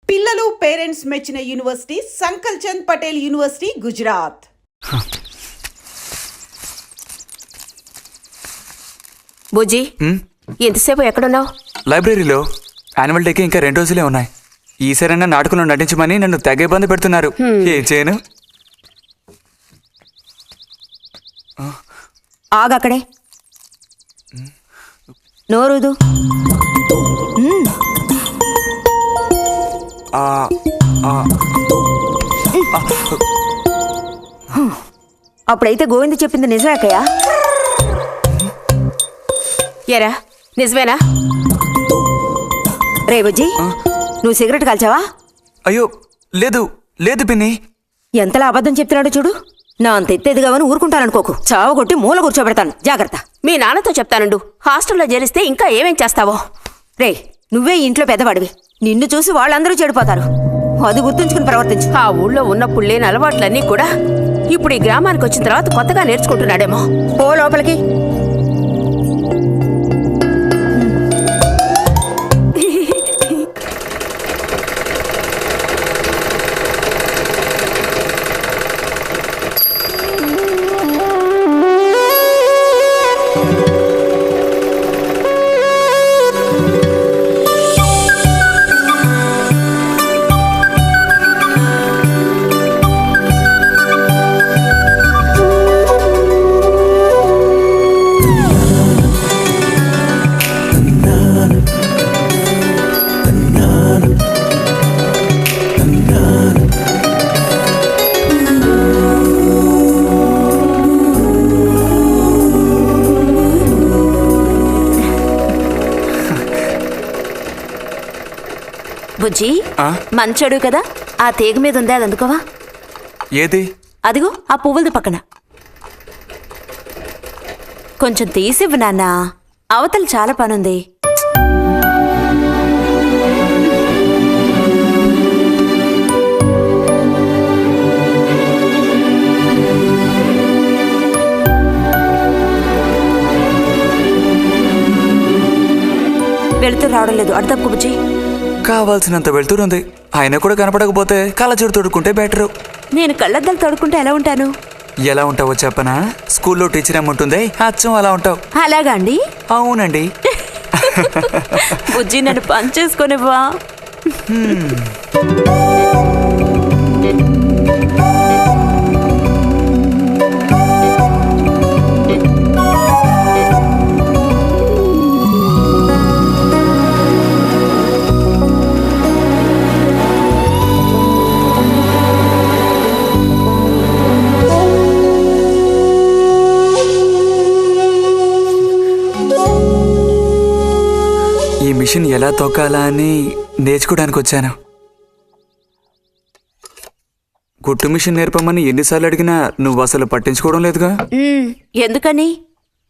పిల్లలు పేరెంట్స్ మెచ్చిన university సంకల్ Chand Patel university Gujarat. బుజ్జి, ఎంతసేపు ఎక్కడున్నావు? లైబ్రరీలో. యాన్యువల్ డేకి ఇంకా 2 రోజులే ఉన్నాయి. ఈసారైనా నాటకంలో నటించమని నన్ను తెగ ఇబ్బంది పెడుతున్నారు. ఏం చేయను? ఆగక్కడే, నోరుదు. అప్పుడైతే గోవింద చెప్పింది నిజమేకయ్యా? ఎరా నిజమేనా? రే బుజ్జి, నువ్వు సిగరెట్ కాల్చావా? అయ్యో లేదు లేదు పిన్ని. ఎంతలా అబద్ధం చెప్తున్నాడో చూడు. నా అంత ఎత్తేదిగావని ఊరుకుంటాననుకోకు. చావ కొట్టి మూల కూర్చోబెడతాను, జాగ్రత్త. మీ నాన్నతో చెప్తానుండు, హాస్టల్లో చేరిస్తే ఇంకా ఏమేం చేస్తావో. రే, నువ్వే ఇంట్లో పెద్దవాడివి, నిన్ను చూసి వాళ్ళందరూ చెడిపోతారు. అది గుర్తుంచుకుని ప్రవర్తించు. ఆ ఊళ్ళో ఉన్నప్పుడు లేని అలవాట్లన్నీ కూడా ఇప్పుడు ఈ గ్రామానికి వచ్చిన తర్వాత కొత్తగా నేర్చుకుంటున్నాడేమో. పో లోపలికి. బుజ్జి, మంచోడు కదా, ఆ తీగ మీద ఉంది, అది అందుకోవా? ఏది? అదిగో ఆ పువ్వులది పక్కన. కొంచెం తీసివ్వు నాన్న, అవతల చాలా పనుంది. వెళుతూ రావడం లేదు, అటు తప్పుకు బుజ్జి. కావాల్సినంత వెళ్తురుంది, ఆయన కూడా కనపడకపోతే కళ్ళజోడు తొడుక్కుంటే బెటరు. నేను కళ్ళద్దాలు తొడుక్కుంటే ఎలా ఉంటాను? ఎలా ఉంటావో చెప్పనా? స్కూల్లో టీచర్ ఏముంటుంది, అచ్చం అలా ఉంటావు. అలాగా అండి? అవునండి. బుజ్జి, నన్ను పని చేసుకునివ్వా? ఈ మిషన్ ఎలా తొక్కాలా అని నేర్చుకోవడానికి వచ్చాను. కుట్టు మిషన్ నేర్పమని ఎన్నిసార్లు అడిగినా నువ్వు అసలు పట్టించుకోవడం లేదుగా. ఎందుకని?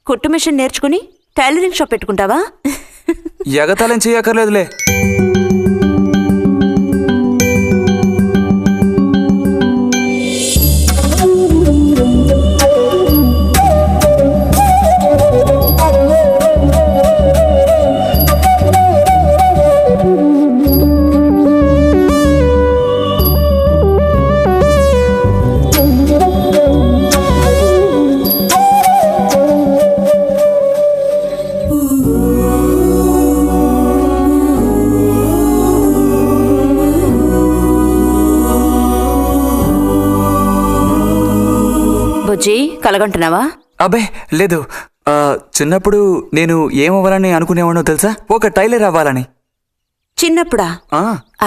కుట్టు మిషన్ నేర్చుకుని టైలరింగ్ షాప్ పెట్టుకుంటావా? ఎగతాళం చేయక్కర్లేదులే. బుజ్జి, కలగంటున్నావా? అబ్బే లేదు. చిన్నప్పుడు నేను ఏమవ్వాలని అనుకునేవాడో తెలుసా? ఒక టైలర్ అవ్వాలని. చిన్నప్పుడా?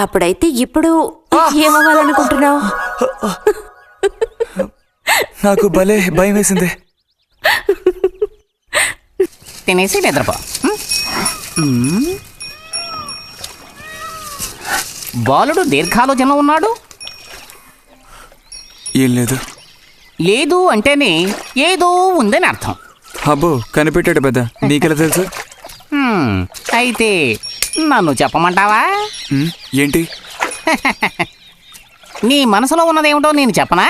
అప్పుడైతే ఇప్పుడు ఏమవ్వాలనుకుంటున్నావు? నాకు భలే భయం వేసింది. తినేసి నిద్రపో. బాలుడు దీర్ఘాలోచనలో ఉన్నాడు. ఏం లేదు. లేదు అంటేనే ఏదో ఉందని అర్థం. అబ్బో, కనిపెట్టాడు పెద్ద. నీకెలా తెలుసు? అయితే నన్ను చెప్పమంటావా? ఏంటి? నీ మనసులో ఉన్నదేమిటో నేను చెప్పనా?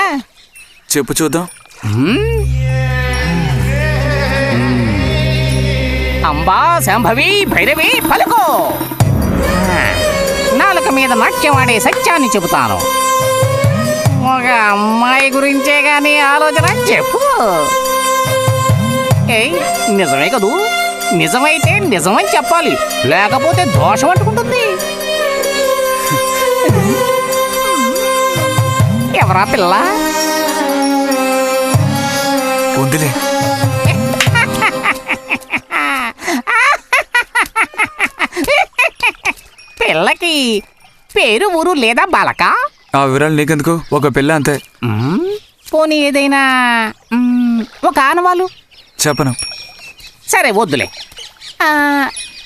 చెప్పు చూద్దాం. అంబా శాంభవి భైరవి పలుకో. నాలుక మీద నాట్యం ఆడే సత్యాన్ని చెబుతాను. ఒక అమ్మాయి గురించే గాని ఆలోచన చెప్పు. ఏయ్, నిజమే కదూ? నిజమైతే నిజమని చెప్పాలి, లేకపోతే దోషం అంటుకుంటుంది. ఎవరా పిల్ల? ఉందిలే. పిల్లకి పేరు ఊరు లేదా బాలక? ఆ వివరాలు నీకెందుకు? ఒక పిల్ల అంతే. పోనీ ఏదైనా ఒక ఆనవాలు? చెప్పను. సరే వద్దులే.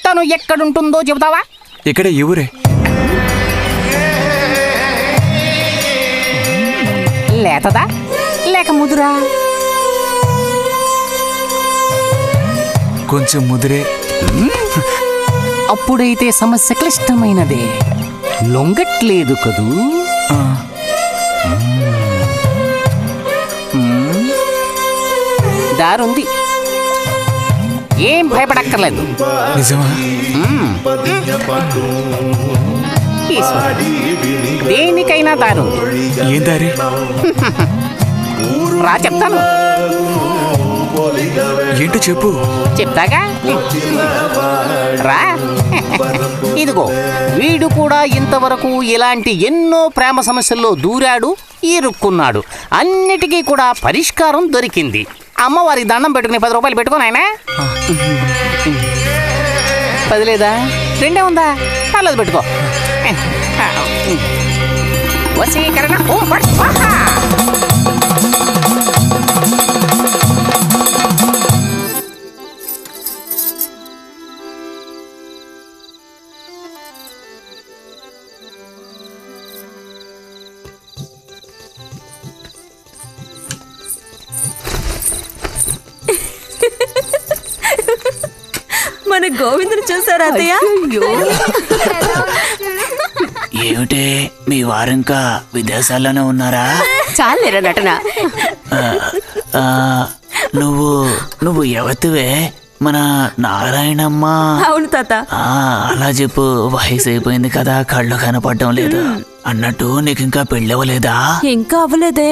తను ఎక్కడుంటుందో చెబుతావా? ఇక్కడే ఈ ఊరే. లేతదా లేక ముదురా? కొంచెం ముదిరే. అప్పుడైతే సమస్య క్లిష్టమైనదే. లొంగట్లేదు కదూ? ఆ, దారుంది, ఏం భయపడక్కర్లేదు. నిజమా? దేనికైనా దారుంది. ఏం దారి? రా చెప్తాను. ఏంటో చెప్పు. చెప్తాగా, రా. ఇదిగో, వీడు కూడా ఇంతవరకు ఇలాంటి ఎన్నో ప్రేమ సమస్యల్లో దూరాడు, ఇరుక్కున్నాడు. అన్నిటికీ కూడా పరిష్కారం దొరికింది. అమ్మవారికి దండం పెట్టుకుని 10 రూపాయలు పెట్టుకుని ఆయన 10 లేదా? 2 ఉందా? పర్లేదు పెట్టుకో. వశీకరణ ఓం ఫట్ స్వాహ. మన గోవిందుని చూసారా అత్తయ్య? ఏమిటే మీ వారింకా విదేశాల్లోనే ఉన్నారా? చాలేరా నటన. ఆ, నువ్వు ఎవతివే? మన నారాయణమ్మ? అవును తాత. అలా చెప్పు. వయసు అయిపోయింది కదా, కళ్ళు కనపడటం లేదు. అన్నట్టు నీకు ఇంకా పెళ్ళవలేదా? ఇంకా అవ్వలేదే.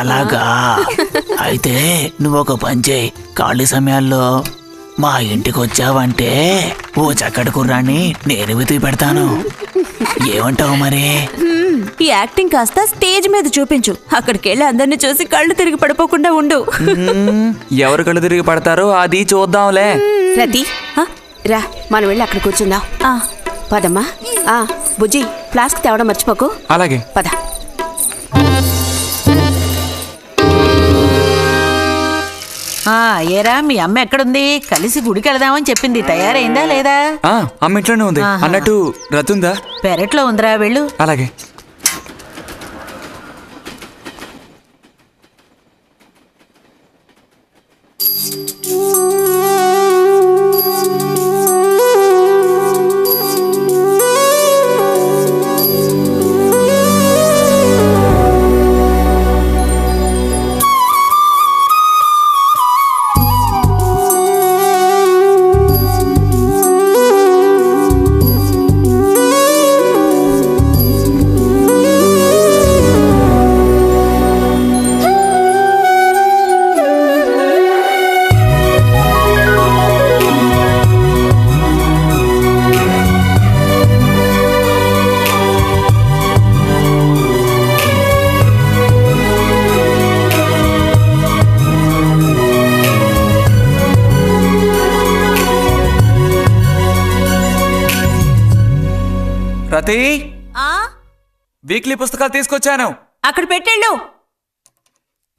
అలాగా. అయితే నువ్వు ఒక పని చేయి. ఖాళీ సమయాల్లో మా ఇంటికి వచ్చావంటే ఓ చక్కటి కుర్రాన్ని నేను వెతికి పెడతాను. ఏమంటావు మరి? ఈ యాక్టింగ్ కాస్త స్టేజ్ మీద చూపించు. అక్కడికి వెళ్ళి అందరిని చూసి కళ్ళు తిరిగి పడిపోకుండా ఉండు. ఎవరు కళ్ళు తిరిగి పడతారో అది చూద్దాంలే. రతి, రా, మనం వెళ్ళి అక్కడ కూర్చుందాం. పదమ్మా. బుజ్జి, ఫ్లాస్క్ తేవడం మర్చిపోకు. అలాగే. పద. ఏరా, మీ అమ్మ ఎక్కడుంది? కలిసి గుడికి వెళదామని చెప్పింది. తయారైందా లేదా? అమ్మ ఇంట్లోనే ఉంది. అన్నట్టు రతుందా? పెరట్లో ఉందిరా, వెళ్ళు. అలాగే. రతి, వీక్లీ పుస్తకాలు తీసుకొచ్చాను. అక్కడ పెట్టేళ్ళు.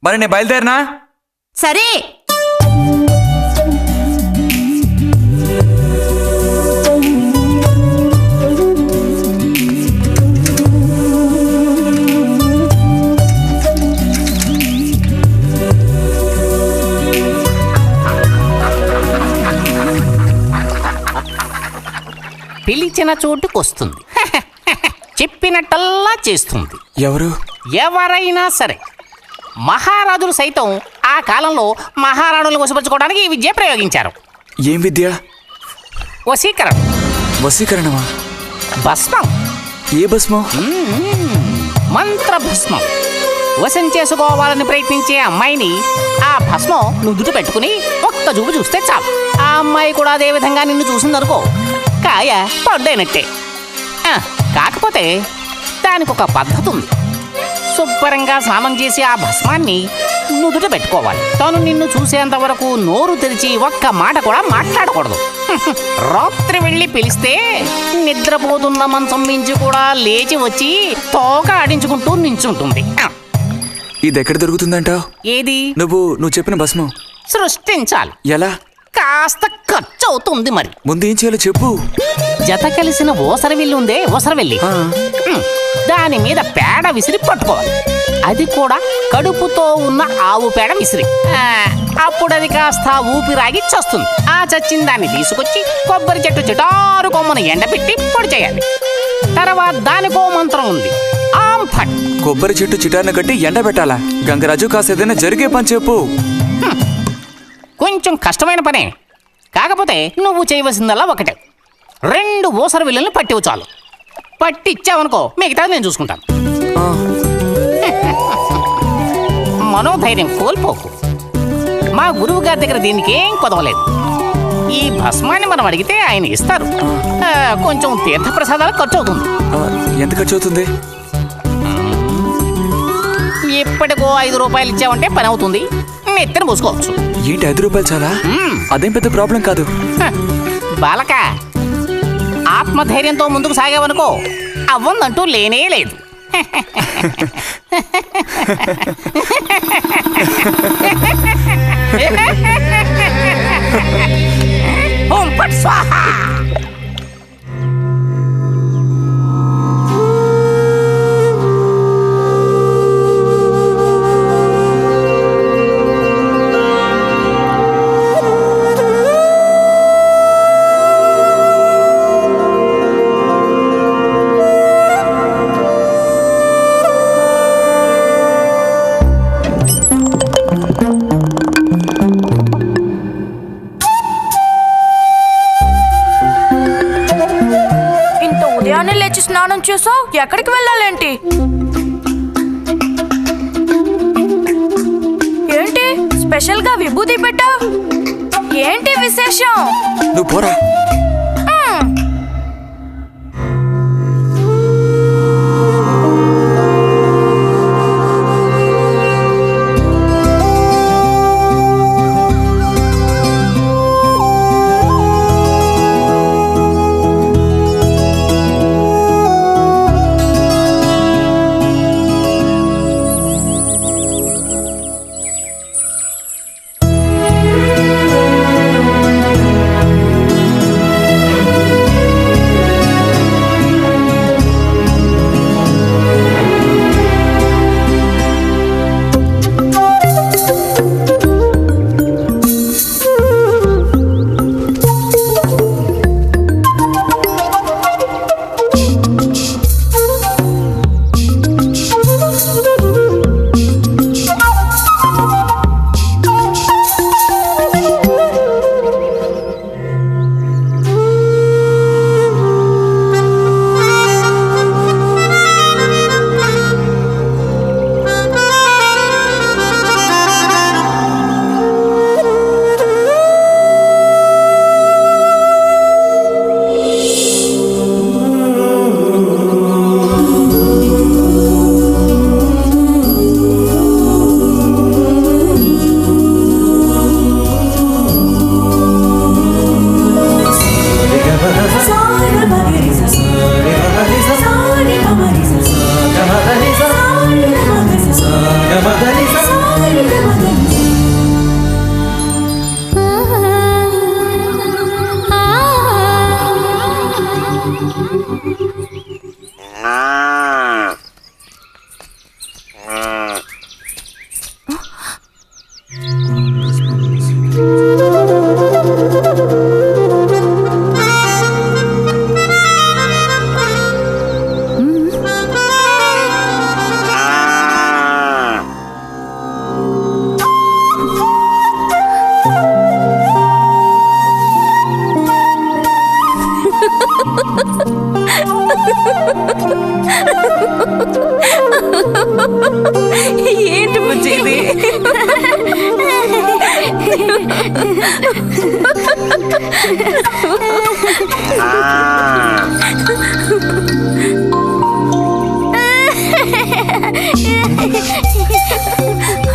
మరి నేను బయలుదేరినా? సరే. పిలిచిన చోటుకొస్తుంది. చెప్పినట్టల్లా చేస్తుంది. ఎవరు? ఎవరైనా సరే. మహారాజులు సైతం ఆ కాలంలో మహారాణులను వశపరచుకోవడానికి ఈ విద్య ప్రయోగించారు. ఏం విద్య? వశీకరణ. వశీకరణమా? భస్మం. ఏ భస్మం? మంత్రభస్మం. వశం చేసుకోవాలని ప్రయత్నించే అమ్మాయిని ఆ భస్మం నుదుట పెట్టుకుని ఒక్క చూపు చూస్తే చాలు. ఆ అమ్మాయి కూడా అదే విధంగా నిన్ను చూసిందనుకో, కాయ పడ్డైనట్టే. కాకపోతే దానికి ఒక పద్ధతి ఉంది. శుభ్రంగా స్నానం చేసి ఆ భస్మాన్ని నుదుట పెట్టుకోవాలి. తను నిన్ను చూసేంత వరకు నోరు తెరిచి ఒక్క మాట కూడా మాట్లాడకూడదు. రాత్రి వెళ్ళి పిలిస్తే నిద్రపోతున్న మంచం మించి కూడా లేచి వచ్చి తోక ఆడించుకుంటూ నించుంటుంది. ఇది ఎక్కడ దొరుకుతుందంటావు? ఏది? నువ్వు చెప్పిన భస్మం సృష్టించాలి. ఎలా? కాస్త ఖర్చు అవుతుంది మరి. ముందు ఏం చేయాలో చెప్పు. జత కలిసిన ఓసరవిల్లు ఉందే, ఓసరవెల్లి, దాని మీద పేడ విసిరి పట్టుకోవాలి. అది కూడా కడుపుతో ఉన్న ఆవు పేడ విసిరి. అప్పుడు అది కాస్త ఊపిరాగి చస్తుంది. ఆ చచ్చిన దాన్ని తీసుకొచ్చి కొబ్బరి చెట్టు చిటారు కొమ్మను ఎండబెట్టి పొడి చేయాలి. తర్వాత దానికో మంత్రం ఉంది, ఆం ఫట్. కొబ్బరి చెట్టు చిటార్న కట్టి ఎండబెట్టాలా? గంగరాజు కాస్త ఏదైనా జరిగే పని చెప్పు. కొంచెం కష్టమైన పనే, కాకపోతే నువ్వు చేయవలసిందల్లా ఒకటే, 2 ఊసర విల్లుల్ని పట్టివు చాలు. పట్టిచ్చావనుకో మిగతాది నేను చూసుకుంటాను. మనోధైర్యం కోల్పోకు. మా గురువు గారి దగ్గర దీనికి ఏం కొదవలేదు. ఈ భస్మాన్ని మనం అడిగితే ఆయన ఇస్తారు. కొంచెం తీర్థప్రసాదాలు ఖర్చు అవుతుంది. ఎంత ఖర్చు అవుతుంది? ఇప్పటికో 5 రూపాయలు ఇచ్చావంటే పని అవుతుంది. నెత్తిన పోసుకోవచ్చు. ఏంటి 5 రూపాయలు చాలా? అదేం పెద్ద ప్రాబ్లం కాదు. బాలక, ఆత్మధైర్యంతో ముందుకు సాగావనుకో అవ్వందంటూ లేనే లేదు. ఓం ఫట్ స్వాహ. లేచి స్నానం చేసావు, ఎక్కడికి వెళ్ళాలేంటి? ఏంటి స్పెషల్ గా విభూతి పెట్టావు? ఏంటి విశేషం? నువ్వు పోరా. ఏంటి బుజ్జి ఇది?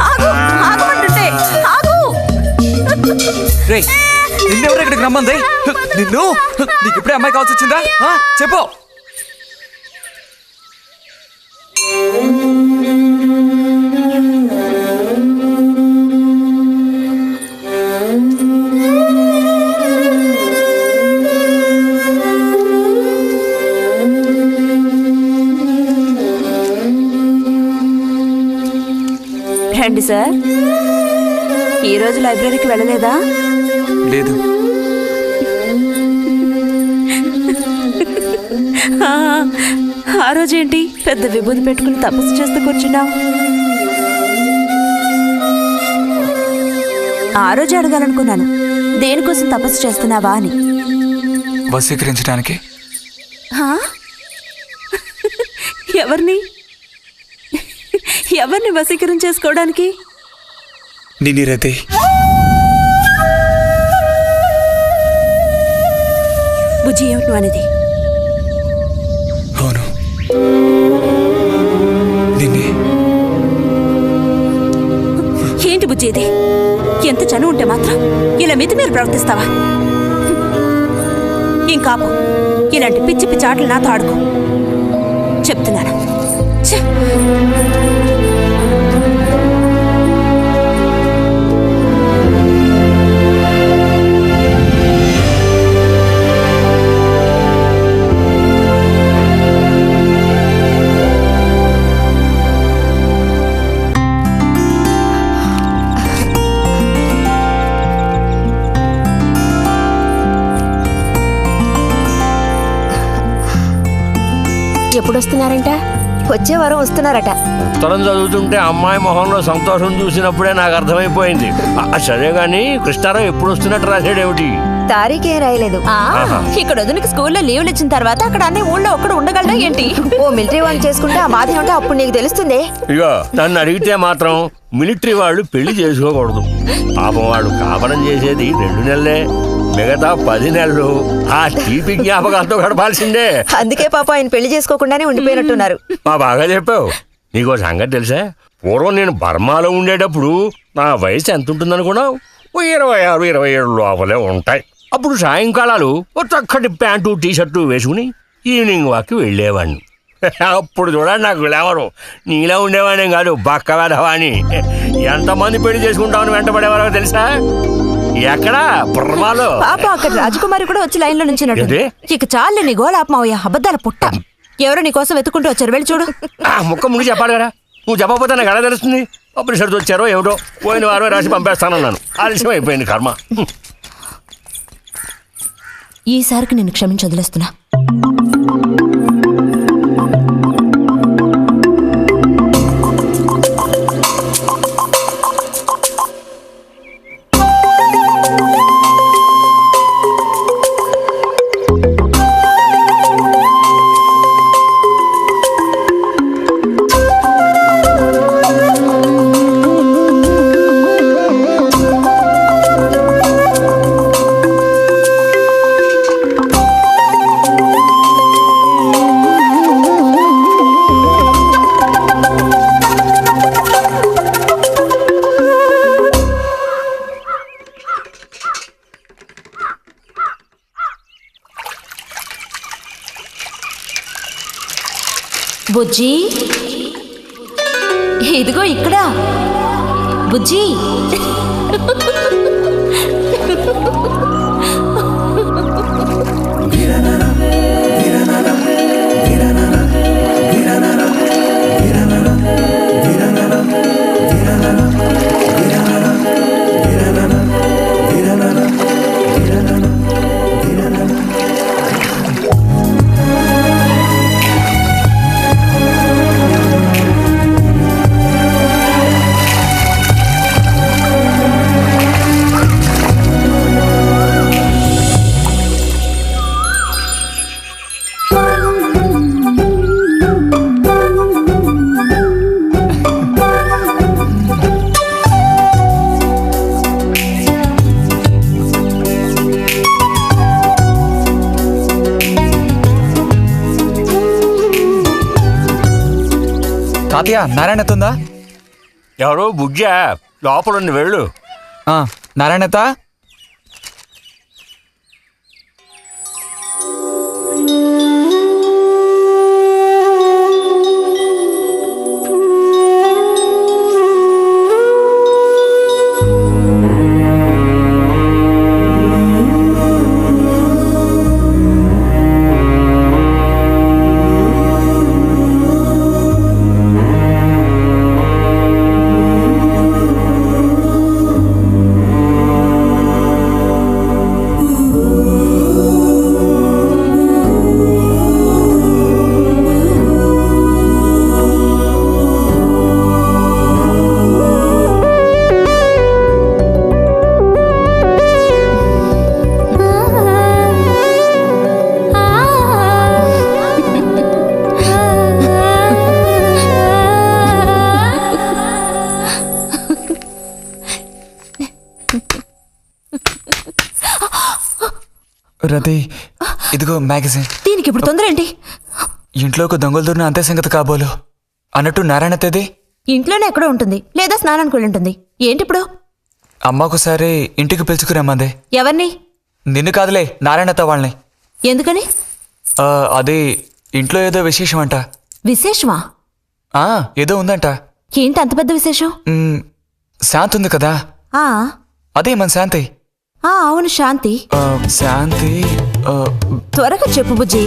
ఆగు, ఆగమంటుంటే, ఆగు. రే నిన్నెవరు ఇక్కడికి రమ్మంది? నిన్ను నీకు ఇప్పుడే అమ్మాయి కావాల్సి వచ్చిందా? చెప్పు. రండి సార్. ఈరోజు లైబ్రరీకి వెళ్ళలేదా? లేదు. ఆ రోజేంటి పెద్ద విభూతి పెట్టుకుని తపస్సు చేస్తూ కూర్చున్నావు? ఆ రోజు అడగాలనుకున్నాను, దేనికోసం తపస్సు చేస్తున్నావా అని. వశీకరించడానికి. ఎవరిని ఎవరిని వశీకరించేసుకోవడానికి? నిన్ను రతి. బుజ్జి ఏమిటి నువ్వు అనేది? అవును నిన్నే. ఏంటి బుజ్జి ఇది? ఎంత చనువు ఉంటే మాత్రం ఇలా మితి మీరు ప్రవర్తిస్తావా? ఇంకాపు ఇలాంటి పిచ్చి పిచ్చి ఆటలు నాతో ఆడుకో చెప్తున్నాను. ఛే! ఎప్పుడొస్తున్నారంట? వచ్చే వారం వస్తున్నారట. ఉత్తరం చదువుతుంటే అమ్మాయి మొహంలో సంతోషం చూసినప్పుడే నాకు అర్థమైపోయింది. సరే గాని కృష్ణారావు ఎప్పుడు వస్తున్నట్టు రాశాడేమిటి? తారీఖే రాయలేదు. ఇక్కడ వదినకి స్కూల్లో లీవ్లు ఇచ్చిన తర్వాత అక్కడ అన్ని ఊళ్ళో ఒక్కడు ఉండగలడా ఏంటి? ఓ మిలిటరీ వాళ్ళు చేసుకుంటే ఆ బాధ ఏమిటో అప్పుడు నీకు తెలుస్తుంది. ఇగో నన్ను అడిగితే మాత్రం మిలిటరీ వాళ్ళు పెళ్లి చేసుకోకూడదు. పాపం వాళ్ళు కాపడం చేసేది 2 నెలలే, మిగతా 10 నెలలు ఆ తీపి జ్ఞాపకాలతో గడపాల్సిందే. అందుకే పాప ఆయన పెళ్లి చేసుకోకుండానే ఉండిపోయినట్టున్నారు. బాగా చెప్పావు. నీకో సంగతి తెలుసా? పూర్వం నేను బర్మాలో ఉండేటప్పుడు నా వయసు ఎంత ఉంటుందనుకున్నావు? 26, 27 లోపలే ఉంటాయి. అప్పుడు సాయంకాలాలు ఓ చక్కటి ప్యాంటు టీషర్టు వేసుకుని ఈవినింగ్ వాక్కి వెళ్ళేవాడిని. అప్పుడు చూడండి నాకు గ్లామరు. నీలా ఉండేవాడిని కాదు, బక్క వేధవాణి. ఎంతమంది పెళ్లి చేసుకుంటామని వెంటబడేవారో తెలుసా? ఎక్కడ? బర్మాలో. పాప అక్కడ రాజకుమారి కూడా వచ్చి లైన్ లో నుంచినట్టు. ఏంటి? ఇక చాలు నీ గోల ఆత్మయ్యా, అబద్ధాల పుట్ట. ఎవరో నీ కోసం వెతుకుంటూ వచ్చారు, వెళ్ళి చూడు. ముక్క ముందు చెప్పాలి కదా, నువ్వు చెప్పకపోతే నాకు ఎలా తెలుస్తుంది? అప్పుడు సరిది వచ్చారో ఏమిటో, పోయిన వారమే రాసి పంపేస్తానన్నాను. ఆలస్యం అయిపోయింది కర్మ. ఈసారికి నేను క్షమించి వదిలేస్తున్నా. బుజ్జి, ఇదిగో ఇక్కడ. బుజ్జి, తాతయ్య నారాయణతుందా? ఎవరు బుజ్జా? లోపల వెళ్ళు. నారాయణత. రతి, ఇదిగో మ్యాగజైన్. దీనికి ఇప్పుడు తొందర ఏంటి? ఇంట్లో ఒక దొంగలు దూరిన అంతే సంగతి కాబోలు. అన్నట్టు నారాయణతది ఇంట్లోనే ఎక్కడో ఉంటుంది, లేదా స్నానానికి వెళ్ళి ఉంటుంది. ఏంటి ఇప్పుడు? అమ్మకోసారి ఇంటికి పిలుచుకురమ్మంది. ఎవరిని? నిన్ను కాదులే, నారాయణత వాళ్ళని. ఎందుకని? అది ఇంట్లో ఏదో విశేషం అంట. విశేషమా? ఏదో ఉందంట. ఏంటి అంత పెద్ద విశేషం? శాంతి ఉంది కదా, ఆ అదే మన శాంతి. అవును, శాంతి. శాంతి త్వరగా చెప్పు బుజ్జి.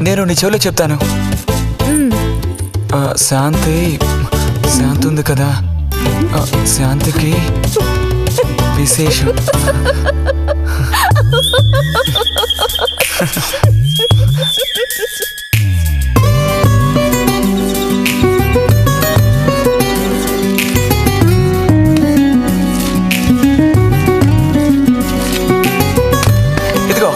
నేను నీ చెవిలో చెప్తాను. శాంతి ఉంది కదా, శాంతికి విశేషం. ఇదిగో.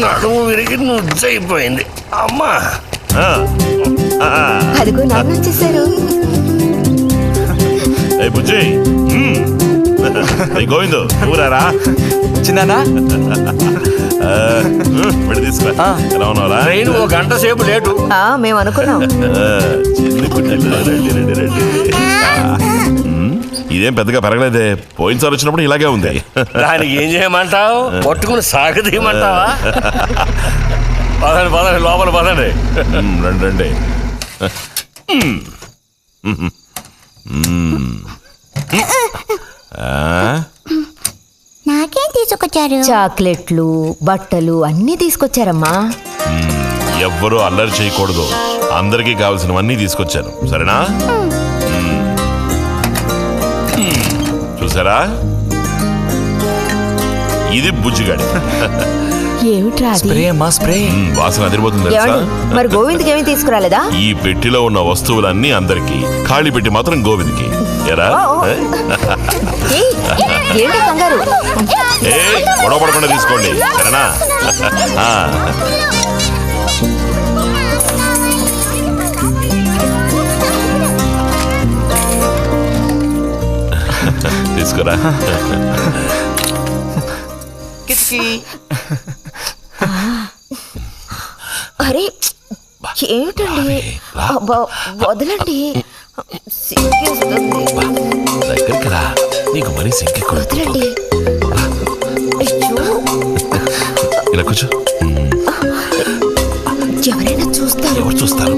నడుము విరిగి నుజ్జైపోయింది అమ్మా. అదిగో నాన్న వచ్చేసారు. బుజ్జి గోవిందు ఊరారా చిన్నానా? తీసుకో. ఎలా ఉన్నారా? ట్రైన్ 1 గంట సేపు లేటు. మేము అనుకున్నాం. ఇదేం పెద్దగా పెరగలేదే, పోయినసారి వచ్చినప్పుడు ఇలాగే ఉంది. దానికి ఏం చేయమంటావు? పట్టుకుని సాగదీయమంటావా? పదండి లోపల పదండి. రండి. నాకేం తీసుకొచ్చారు? చాక్లెట్లు, బట్టలు అన్నీ తీసుకొచ్చారమ్మా. ఎవ్వరూ అల్లరి చేయకూడదు, అందరికీ కావాల్సినవన్నీ తీసుకొచ్చాను, సరేనా? చూసారా, ఇది బుజ్జిగాడి. ఏమిట్రా అది? స్ప్రే అమ్మా, స్ప్రే. వాసన అదిరిపోతుంది తెలుసా? మరి గోవింద్కి ఏమీ తీసుకురాలేదా? ఈ పెట్టిలో ఉన్న వస్తువులన్నీ అందరికి, ఖాళీ పెట్టి మాత్రం గోవింద్కి. ఎరా ఏంటి కంగారు? గొడవ పడకుండా తీసుకోండి, సరేనా? తీసుకురా. అరే ఏమిటండి, వదలండి. దగ్గరికి రా, నీకు మరీ సింకెక్కు. వదలండి. ఇలా కూర్చో. ఎవరైనా చూస్తారు. ఎవరు చూస్తారు?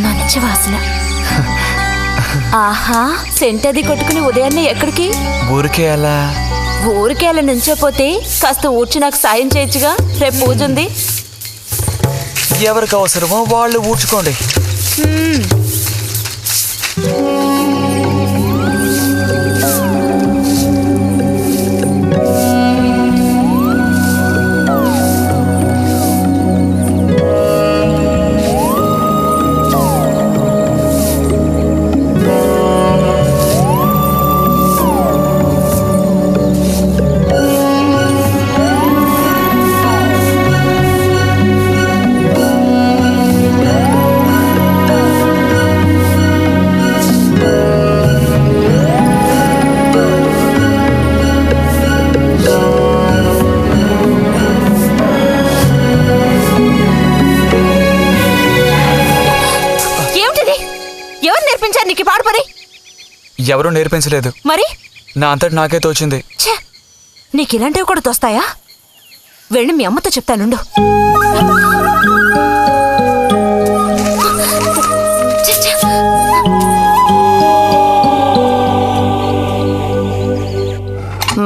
మంచి వాసన. ఆహా, సెంట్ అది కొట్టుకుని ఉదయాన్నే ఎక్కడికి? ఊరికే అలా. ఊరికే అలా నుంచోపోతే కాస్త ఊడ్చి నాకు సాయం చేయొచ్చుగా, రేపు పూజ ఉంది. ఎవరికి అవసరమో వాళ్ళు ఊడ్చుకోండి. ఎవరూ నేర్పించలేదు, మరి నా అంతటి నాకే తోచింది. నీకు ఇలాంటివి కూడా తోస్తాయా? వెళ్ళి మీ అమ్మతో చెప్తానుండు.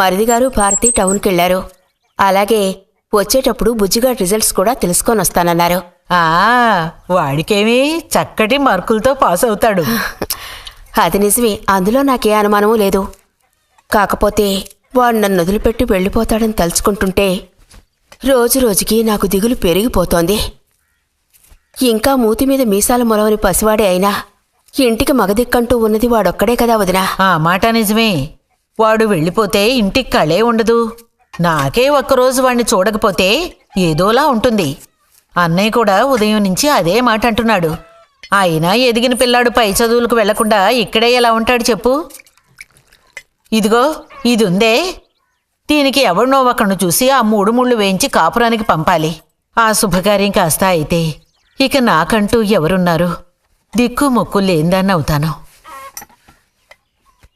మరిది గారు భారతి టౌన్కి వెళ్లారు. అలాగే వచ్చేటప్పుడు బుజ్జిగా రిజల్ట్స్ కూడా తెలుసుకొని వస్తానన్నారు. వాడికేమీ చక్కటి మార్కులతో పాస్ అవుతాడు. అది నిజమే, అందులో నాకే అనుమానమూ లేదు. కాకపోతే వాడు నన్ను వదిలిపెట్టి వెళ్ళిపోతాడని తలుచుకుంటుంటే రోజు రోజుకి నాకు దిగులు పెరిగిపోతోంది. ఇంకా మూతి మీద మీసాల మొలవని పసివాడే అయినా ఇంటికి మగదిక్కంటూ ఉన్నది వాడొక్కడే కదా వదినా. ఆ మాట నిజమే. వాడు వెళ్ళిపోతే ఇంటికి కళే ఉండదు. నాకే ఒక్కరోజు వాణ్ణి చూడకపోతే ఏదోలా ఉంటుంది. అన్నయ్య కూడా ఉదయం నుంచి అదే మాట అంటున్నాడు. అయినా ఎదిగిన పిల్లాడు పై చదువులకు వెళ్లకుండా ఇక్కడే ఎలా ఉంటాడు చెప్పు? ఇదిగో ఇది ఉందే, దీనికి ఎవరినో ఒకరిని చూసి ఆ 3 ముళ్ళు వేయించి కాపురానికి పంపాలి. ఆ శుభకార్యం కాస్త అయితే ఇక నాకంటూ ఎవరున్నారు? దిక్కు మొక్కు లేందాన్ని అవుతాను.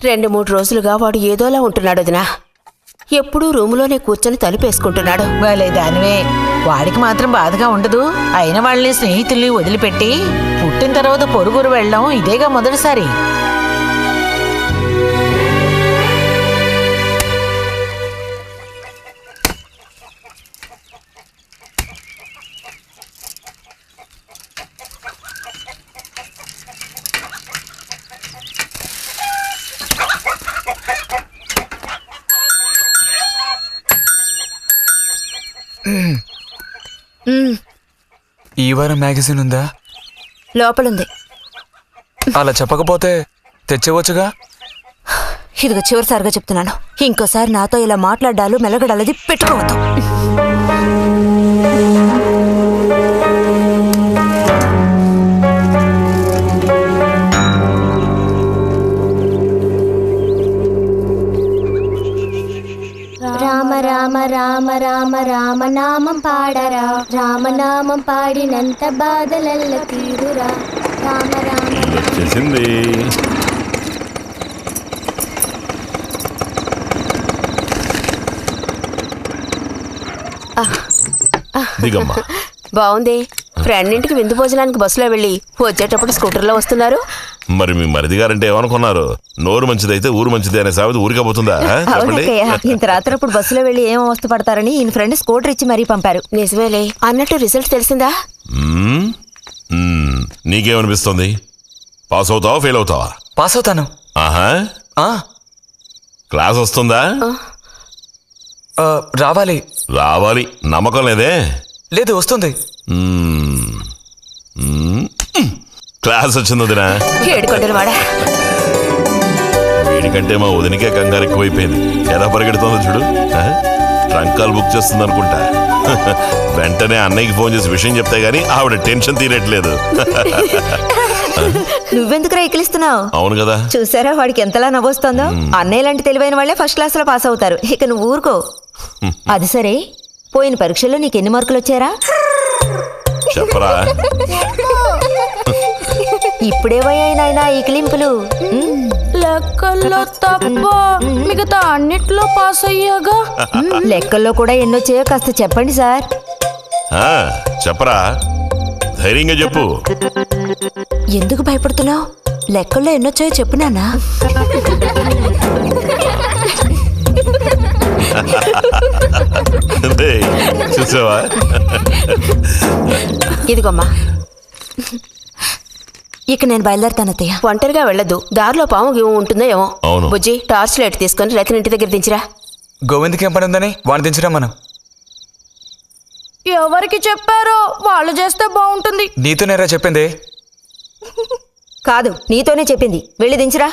2-3 రోజులుగా వాడు ఏదోలా ఉంటున్నాడు వదినా. ఎప్పుడూ రూములోనే కూర్చొని తలుపేసుకుంటున్నాడు. వాళ్ళే దానివే, వాడికి మాత్రం బాధగా ఉండదు. అయిన వాళ్ళని స్నేహితుల్ని వదిలిపెట్టి పుట్టిన తర్వాత పొరుగురు వెళ్ళడం ఇదేగా మొదటిసారి. ఈ వారం మ్యాగజైన్ ఉందా? లోపలుంది. అలా చెప్పకపోతే తెచ్చేవచ్చుగా. ఇదిగో చివరిసారిగా చెప్తున్నాను, ఇంకోసారి నాతో ఇలా మాట్లాడాలు మెలగడాలది పెట్టుకోవద్దు. రామ రామ రామ రామ రామనామం పాడరా, రామనామం పాడినంత బాధలల్ల తీరురా. రామ రామ చేసింది. దిగమ్మా. బాగుంది. ఫ్రెండ్ ఇంటికి విందు భోజనానికి బస్సులో వెళ్ళి వచ్చేటప్పుడు స్కూటర్లో వస్తున్నారు. మరి మీ మరిది గారంటే ఏమనుకున్నారు? నోరు మంచిదైతే ఊరు మంచిది అనే సామెత ఊరికపోతుందా? చెప్పండి. ఇంత రాత్రప్పుడు బస్సులో వెళ్ళి ఏం అవస్థ పడతారని ఈయన ఫ్రెండ్ స్కూటర్ ఇచ్చి మరీ పంపారు. నిజమేలే. అన్నట్టు రిజల్ట్ తెలిసిందా? నీకేమనిపిస్తుంది? పాస్ అవుతావా ఫెయిల్ అవుతావా? పాస్ అవుతాను. ఆహా, క్లాస్ వస్తుందా? రావాలి. రావాలి. నమ్మకం లేదే? లేదు, వస్తుంది. క్లాస్ వచ్చింది వదినా. వీడికంటే మా వదినికే కంగారు ఎక్కువైపోయింది. ఎలా పరిగెడుతుందో చూడు. ట్రంకాలు బుక్ చేస్తుంది అనుకుంటా. వెంటనే అన్నయ్యకి ఫోన్ చేసి విషయం చెప్తే గానీ ఆవిడ టెన్షన్ తీరట్లేదు. నువ్వెందుకు రైకిలిస్తున్నావు? అవును కదా. చూసారా వాడికి ఎంతలా నవ్వొస్తుందో. అన్నయ్య లాంటి తెలివైన వాళ్ళే ఫస్ట్ క్లాస్ లో పాస్ అవుతారు. ఇక నువ్వు ఊరుకో. అది సరే, పోయిన పరీక్షల్లో నీకు ఎన్ని మార్కులు వచ్చారా? చెప్పరా. ఇప్పుడేవయ్యాయి నాయనా ఈ కిలింపులు? లెక్కల్లో తప్ప మిగతా అన్నిట్లో పాస్ అయ్యాగా. లెక్కల్లో కూడా ఎన్నొచ్చాయో కాస్త చెప్పండి సార్. చెప్పరా, ధైర్యంగా చెప్పు. ఎందుకు భయపడుతున్నావు? లెక్కల్లో ఎన్నొచ్చాయో చెప్పు నాన్నా. చూసావా? ఇదిగోమ్మా. ఇక నేను బయలుదేరుతాను అత్తయ్య. ఒంటరిగా వెళ్ళదు, దారిలో పాము గీము ఉంటుందో ఏమో. అవును. బుజ్జి, టార్చ్ లైట్ తీసుకొని రతిని ఇంటి దగ్గర దించిరా. గోవింద్కి ఏం పని ఉందని వాడిని దించరా మనం. ఎవరికి చెప్పారో వాళ్ళు చేస్తే బాగుంటుంది. నీతోనేరా చెప్పింది. కాదు, నీతోనే చెప్పింది. వెళ్ళి దించిరా.